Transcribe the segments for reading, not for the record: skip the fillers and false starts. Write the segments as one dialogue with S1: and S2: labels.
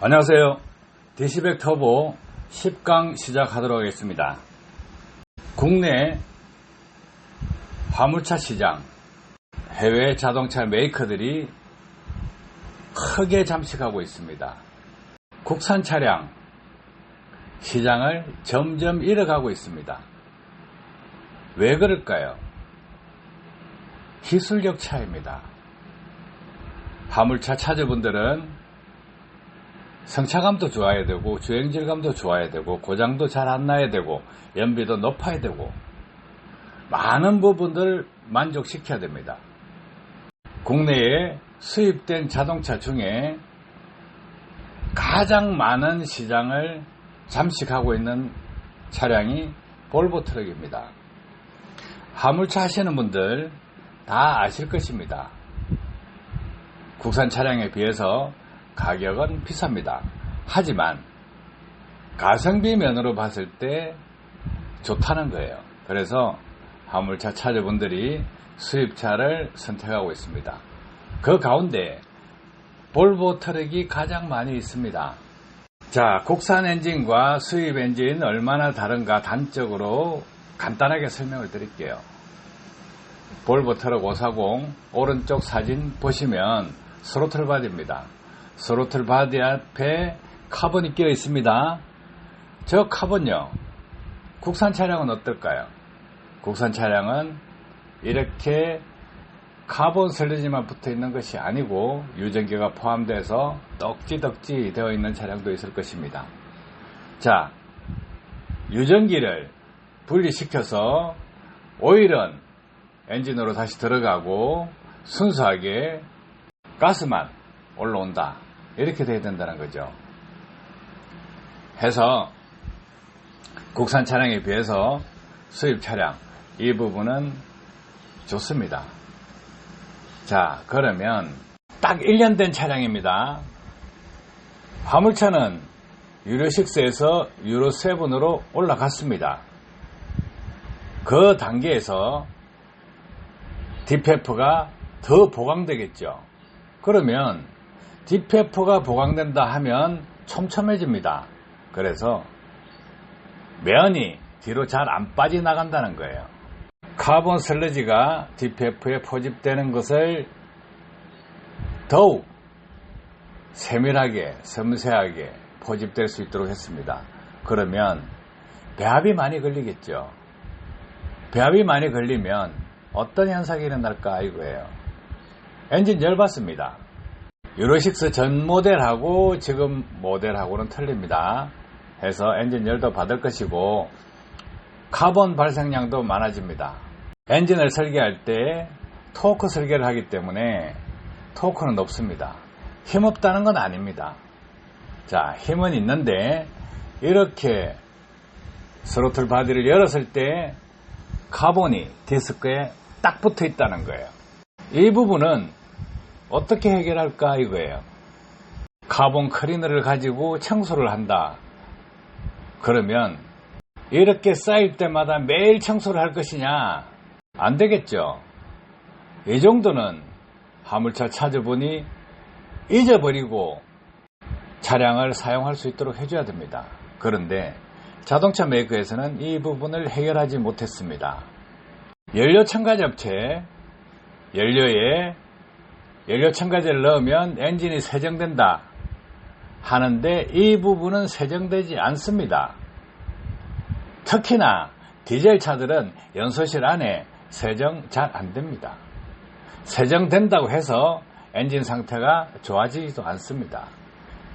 S1: 안녕하세요. DC백 터보 10강 시작하도록 하겠습니다. 국내 화물차 시장, 해외 자동차 메이커들이 크게 잠식하고 있습니다. 국산 차량 시장을 점점 잃어가고 있습니다. 왜 그럴까요? 기술력 차이입니다. 화물차 차주분들은 성차감도 좋아야 되고 주행질감도 좋아야 되고 고장도 잘 안 나야 되고 연비도 높아야 되고 많은 부분들을 만족시켜야 됩니다. 국내에 수입된 자동차 중에 가장 많은 시장을 잠식하고 있는 차량이 볼보 트럭입니다. 화물차 하시는 분들 다 아실 것입니다. 국산 차량에 비해서 가격은 비쌉니다. 하지만 가성비 면으로 봤을 때 좋다는 거예요. 그래서 화물차 차주분들이 수입차를 선택하고 있습니다. 그 가운데 볼보 트럭이 가장 많이 있습니다. 자, 국산 엔진과 수입 엔진 얼마나 다른가 단적으로 간단하게 설명을 드릴게요. 볼보 트럭 540 오른쪽 사진 보시면 스로틀 바디입니다. 스로틀 바디 앞에 카본이 끼어 있습니다. 저 카본요, 국산 차량은 어떨까요? 국산 차량은 이렇게 카본 슬리지만 붙어 있는 것이 아니고 유전기가 포함돼서 떡지떡지 되어 있는 차량도 있을 것입니다. 자, 유전기를 분리시켜서 오일은 엔진으로 다시 들어가고 순수하게 가스만 올라온다, 이렇게 돼야 된다는 거죠. 해서 국산 차량에 비해서 수입 차량 이 부분은 좋습니다. 자, 그러면 딱 1년 된 차량입니다. 화물차는 유로6에서 유로7으로 올라갔습니다. 그 단계에서 DPF가 더 보강되겠죠. 그러면 DPF가 보강된다 하면 촘촘해집니다. 그래서 면이 뒤로 잘 안 빠져나간다는 거예요. 카본 슬러지가 DPF에 포집되는 것을 더욱 세밀하게 섬세하게 포집될 수 있도록 했습니다. 그러면 배합이 많이 걸리겠죠. 배합이 많이 걸리면 어떤 현상이 일어날까 이거예요. 엔진 열받습니다. 유로6 전 모델하고 지금 모델하고는 틀립니다. 해서 엔진 열도 받을 것이고 카본 발생량도 많아집니다. 엔진을 설계할 때 토크 설계를 하기 때문에 토크는 높습니다. 힘없다는 건 아닙니다. 자, 힘은 있는데 이렇게 스로틀 바디를 열었을 때 카본이 디스크에 딱 붙어 있다는 거예요. 이 부분은 어떻게 해결할까 이거예요. 카본 클리너를 가지고 청소를 한다. 그러면 이렇게 쌓일 때마다 매일 청소를 할 것이냐? 안 되겠죠. 이 정도는 화물차 차주분이 잊어버리고 차량을 사용할 수 있도록 해줘야 됩니다. 그런데 자동차 메이커에서는 이 부분을 해결하지 못했습니다. 연료 첨가제 업체, 연료에 연료 첨가제를 넣으면 엔진이 세정된다 하는데 이 부분은 세정되지 않습니다. 특히나 디젤 차들은 연소실 안에 세정 잘 안됩니다. 세정된다고 해서 엔진 상태가 좋아지지도 않습니다.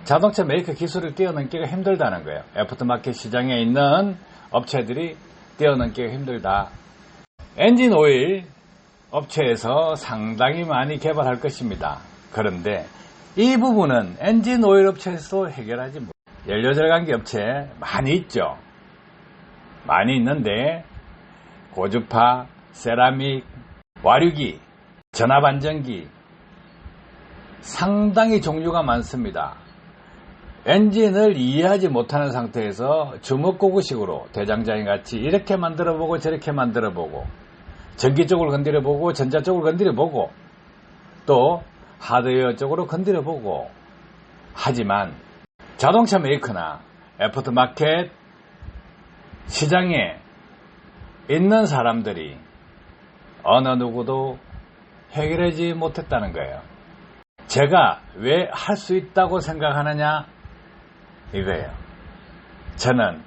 S1: 자동차 메이커 기술을 뛰어넘기가 힘들다는 거예요. 애프터마켓 시장에 있는 업체들이 뛰어넘기가 힘들다. 엔진 오일 업체에서 상당히 많이 개발할 것입니다. 그런데 이 부분은 엔진 오일 업체에서 해결하지 못해요. 연료 절감기 업체 많이 있죠. 많이 있는데 고주파, 세라믹, 와류기, 전압안정기 상당히 종류가 많습니다. 엔진을 이해하지 못하는 상태에서 주먹고구식으로 대장장이 같이 이렇게 만들어보고 저렇게 만들어보고 전기 쪽을 건드려보고 전자 쪽을 건드려보고 또 하드웨어 쪽으로 건드려보고 하지만 자동차 메이커나 애프터마켓 시장에 있는 사람들이 어느 누구도 해결하지 못했다는 거예요. 제가 왜 할 수 있다고 생각하느냐 이거예요. 저는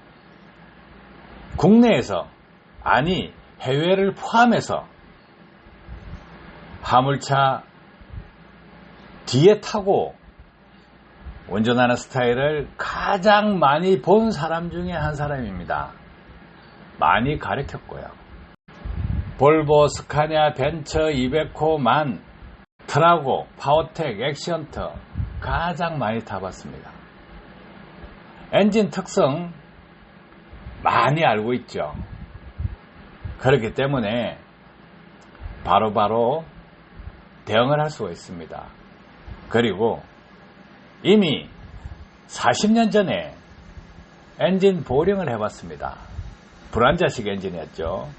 S1: 국내에서, 아니 해외를 포함해서 화물차 뒤에 타고 운전하는 스타일을 가장 많이 본 사람 중에 한 사람입니다. 많이 가르쳤고요. 볼보, 스카니아, 벤처, 이베코, 만, 트라고, 파워텍, 액션터 가장 많이 타봤습니다. 엔진 특성 많이 알고 있죠. 그렇기 때문에 바로바로 대응을 할 수가 있습니다. 그리고 이미 40년 전에 엔진 보링을 해봤습니다. 불안자식 엔진이었죠.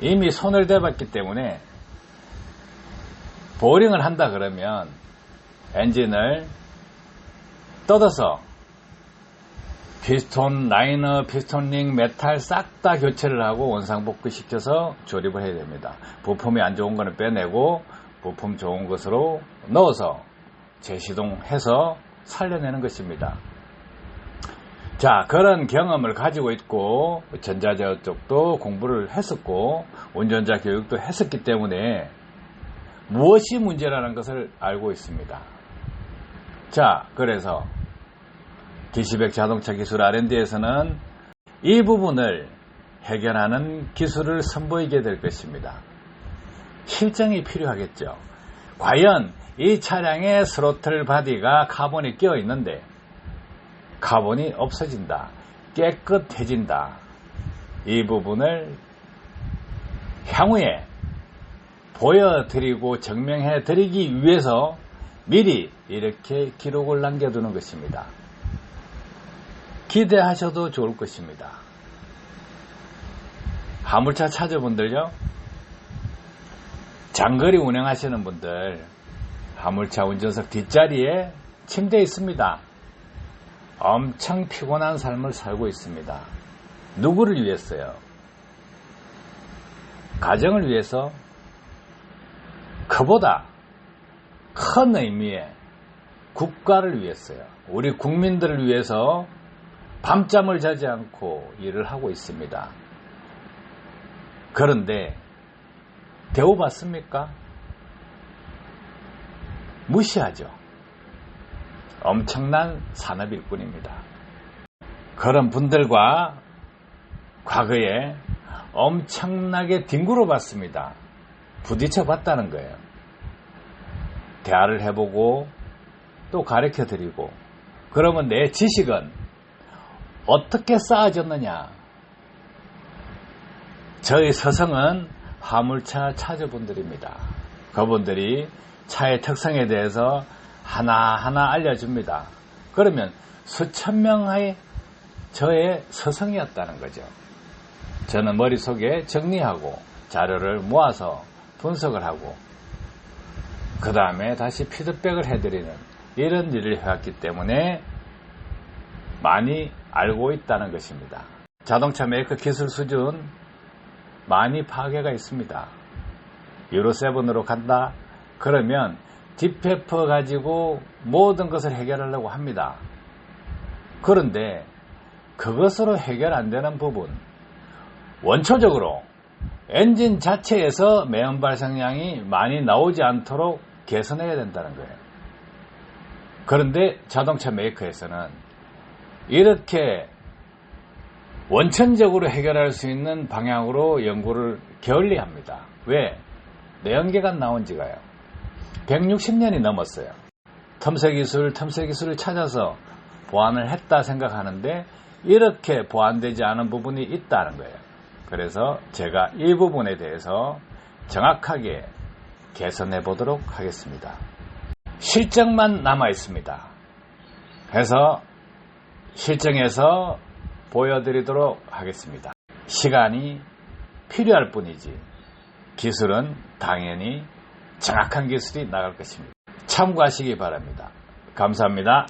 S1: 이미 손을 대봤기 때문에 보링을 한다 그러면 엔진을 뜯어서 피스톤, 라이너, 피스톤 링, 메탈 싹 다 교체를 하고 원상복구 시켜서 조립을 해야 됩니다. 부품이 안 좋은 거는 빼내고 부품 좋은 것으로 넣어서 재시동해서 살려내는 것입니다. 자, 그런 경험을 가지고 있고 전자제어 쪽도 공부를 했었고 운전자 교육도 했었기 때문에 무엇이 문제라는 것을 알고 있습니다. 자, 그래서 DC100 자동차 기술 R&D에서는 이 부분을 해결하는 기술을 선보이게 될 것입니다. 실증이 필요하겠죠. 과연 이 차량의 스로틀 바디가 카본이 끼어 있는데 카본이 없어진다, 깨끗해진다, 이 부분을 향후에 보여드리고 증명해드리기 위해서 미리 이렇게 기록을 남겨두는 것입니다. 기대하셔도 좋을 것입니다. 화물차 차주분들요, 장거리 운행하시는 분들 화물차 운전석 뒷자리에 침대에 있습니다. 엄청 피곤한 삶을 살고 있습니다. 누구를 위해서요? 가정을 위해서, 그보다 큰 의미의 국가를 위해서요. 우리 국민들을 위해서 밤잠을 자지 않고 일을 하고 있습니다. 그런데 대우받습니까? 무시하죠. 엄청난 산업일 뿐입니다. 그런 분들과 과거에 엄청나게 뒹굴어 봤습니다. 부딪혀 봤다는 거예요. 대화를 해보고 또 가르쳐 드리고, 그러면 내 지식은 어떻게 쌓아졌느냐? 저희 서성은 화물차 차주분들입니다. 그분들이 차의 특성에 대해서 하나하나 알려줍니다. 그러면 수천 명의 저의 서성이었다는 거죠. 저는 머릿속에 정리하고 자료를 모아서 분석을 하고 그 다음에 다시 피드백을 해드리는 이런 일을 해왔기 때문에 많이 알고 있다는 것입니다. 자동차 메이커 기술 수준 많이 파괴가 있습니다. 유로7으로 간다? 그러면 디페퍼 가지고 모든 것을 해결하려고 합니다. 그런데 그것으로 해결 안 되는 부분, 원초적으로 엔진 자체에서 매연 발생량이 많이 나오지 않도록 개선해야 된다는 거예요. 그런데 자동차 메이커에서는 이렇게 원천적으로 해결할 수 있는 방향으로 연구를 게을리합니다. 왜? 내연기가 나온 지가요 160년이 넘었어요. 틈새 기술을 찾아서 보완을 했다 생각하는데 이렇게 보완되지 않은 부분이 있다는 거예요. 그래서 제가 이 부분에 대해서 정확하게 개선해 보도록 하겠습니다. 실정만 남아 있습니다. 그래서 실정해서 보여드리도록 하겠습니다. 시간이 필요할 뿐이지 기술은 당연히 정확한 기술이 나갈 것입니다. 참고하시기 바랍니다. 감사합니다.